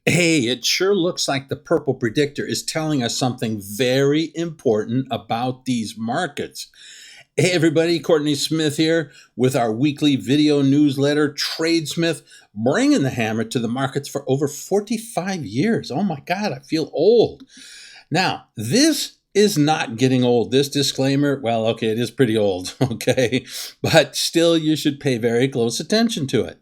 Hey, it sure looks like the purple predictor is telling us something very important about these markets. Hey, everybody, Courtney Smith here with our weekly video newsletter, TradeSmith, bringing the hammer to the markets for over 45 years. Oh my God, I feel old. Now, this is not getting old. This disclaimer, well, okay, it is pretty old, okay, but still, you should pay very close attention to it.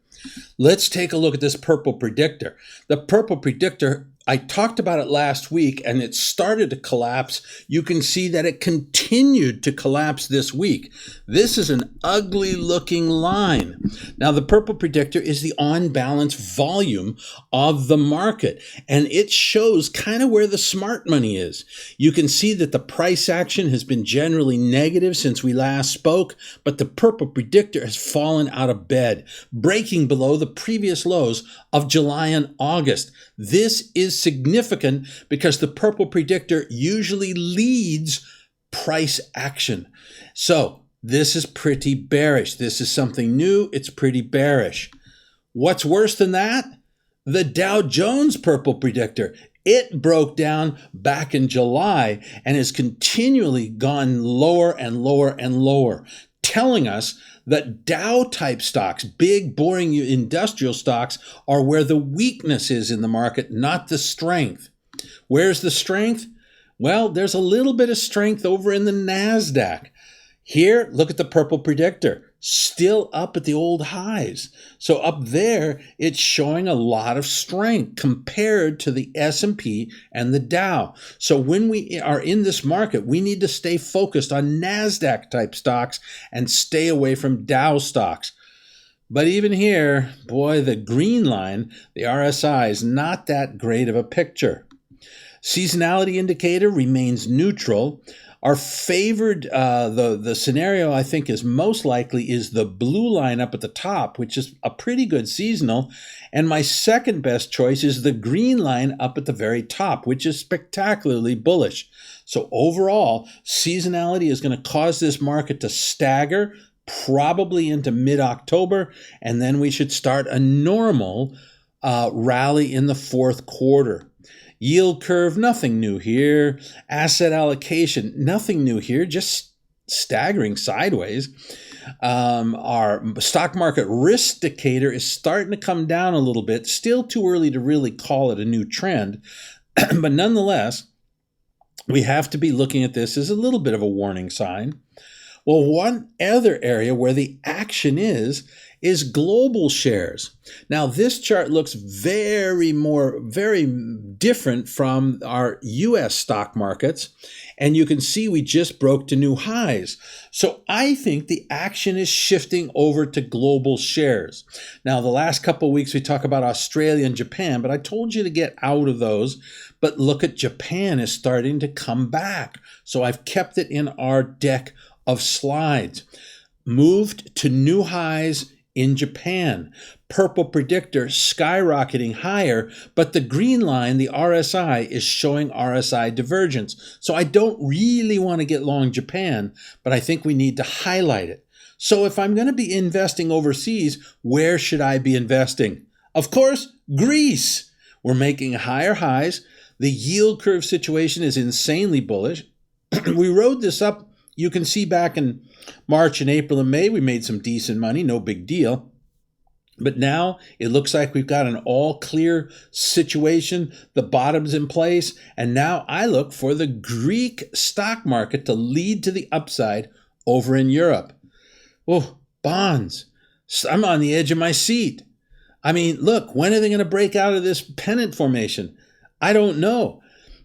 Let's take a look at this purple predictor. The purple predictor, I talked about it last week and it started to collapse. You can see that it continued to collapse this week. This is an ugly looking line. Now, the purple predictor is the on balance volume of the market, and it shows kind of where the smart money is. You can see that the price action has been generally negative since we last spoke, but the purple predictor has fallen out of bed, breaking below the previous lows of July and August. This is significant because the purple predictor usually leads price action. So this is pretty bearish. This is something new. It's pretty bearish. What's worse than that? The Dow Jones purple predictor. It broke down back in July and has continually gone lower and lower and lower, telling us that Dow type stocks, big, boring industrial stocks, are where the weakness is in the market, not the strength. Where's the strength? Well, there's a little bit of strength over in the NASDAQ. Here, look at the purple predictor, still up at the old highs. So up there, it's showing a lot of strength compared to the S&P and the Dow. So when we are in this market, we need to stay focused on NASDAQ type stocks and stay away from Dow stocks. But even here, boy, the green line, the RSI, is not that great of a picture. Seasonality indicator remains neutral. Our favored, the scenario I think is most likely is the blue line up at the top, which is a pretty good seasonal. And my second best choice is the green line up at the very top, which is spectacularly bullish. So overall, seasonality is going to cause this market to stagger probably into mid-October, and then we should start a normal rally in the fourth quarter. Yield curve, nothing new here. Asset allocation, nothing new here, just staggering sideways. Our stock market risk indicator is starting to come down a little bit. Still too early to really call it a new trend. But nonetheless, we have to be looking at this as a little bit of a warning sign. Well, one other area where the action is global shares. Now, this chart looks very different from our US stock markets, and you can see we just broke to new highs. So I think the action is shifting over to global shares. Now, the last couple of weeks we talk about Australia and Japan, but I told you to get out of those. But look at Japan is starting to come back. So I've kept it in our deck of slides. Moved to new highs in Japan. Purple predictor skyrocketing higher, but the green line, the RSI, is showing RSI divergence. So I don't really want to get long Japan, but I think we need to highlight it. So if I'm going to be investing overseas, where should I be investing? Of course, Greece. We're making higher highs. The yield curve situation is insanely bullish. We rode this up. You can see back in March and April and May, we made some decent money, no big deal. But now it looks like we've got an all clear situation. The bottom's in place. And now I look for the Greek stock market to lead to the upside over in Europe. Oh, bonds. I'm on the edge of my seat. I mean, look, when are they going to break out of this pennant formation? I don't know.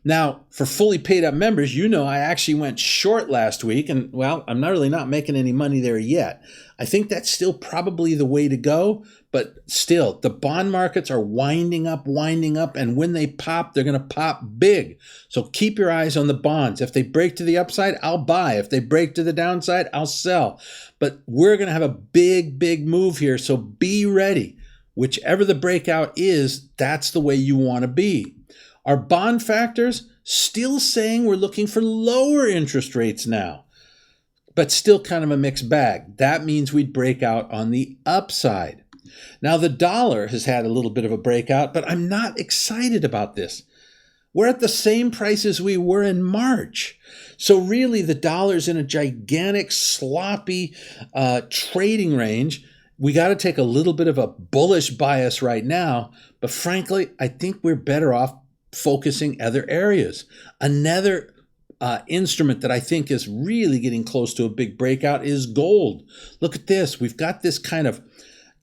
Now, for fully paid up members, you know I actually went short last week, and well, I'm not making any money there yet. I think that's still probably the way to go, but still, the bond markets are winding up, and when they pop, they're going to pop big. So keep your eyes on the bonds. If they break to the upside, I'll buy. If they break to the downside, I'll sell. But we're going to have a big move here, so be ready. Whichever the breakout is, that's the way you want to be. Our bond factors still saying we're looking for lower interest rates now, but still kind of a mixed bag. That means we'd break out on the upside. Now, the dollar has had a little bit of a breakout, but I'm not excited about this. We're at the same prices we were in March. So really, the dollar's in a gigantic, sloppy trading range. We got to take a little bit of a bullish bias right now, but frankly, I think we're better off focusing other areas. Another instrument that I think is really getting close to a big breakout is gold. Look at this. We've got this kind of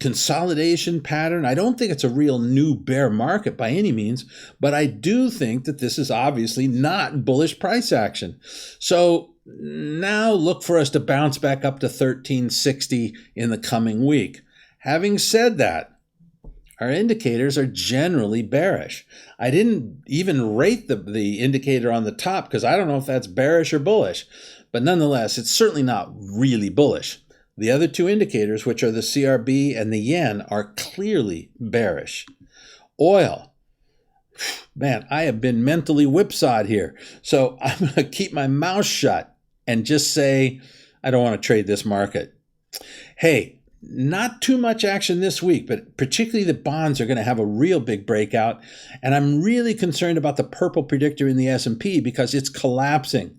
consolidation pattern. I don't think it's a real new bear market by any means, but I do think that this is obviously not bullish price action. So now look for us to bounce back up to 1360 in the coming week. Having said that, our indicators are generally bearish. I didn't even rate the indicator on the top because I don't know if that's bearish or bullish, but nonetheless, it's certainly not really bullish. The other two indicators, which are the CRB and the yen, are clearly bearish. Oil. Man, I have been mentally whipsawed here. So I'm going to keep my mouth shut and just say, I don't want to trade this market. Hey, not too much action this week, but particularly the bonds are going to have a real big breakout. And I'm really concerned about the purple predictor in the S&P because it's collapsing.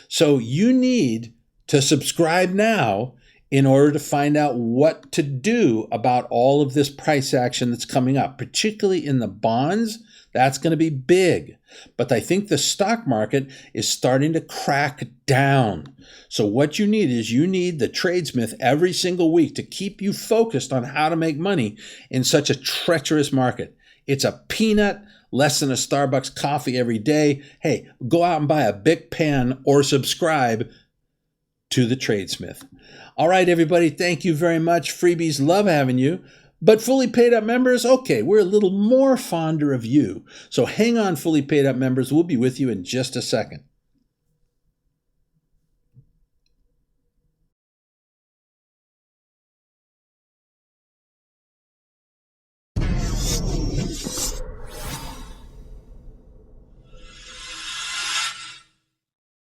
So you need to subscribe now in order to find out what to do about all of this price action that's coming up, particularly in the bonds. That's going to be big. But I think the stock market is starting to crack down. So what you need is you need the TradeSmith every single week to keep you focused on how to make money in such a treacherous market. It's a peanut, less than a Starbucks coffee every day. Hey, go out and buy a Bic pen or subscribe to the TradeSmith. All right, everybody, thank you very much. Freebies, love having you. But fully paid up members, okay, we're a little more fonder of you. So hang on, fully paid up members. We'll be with you in just a second.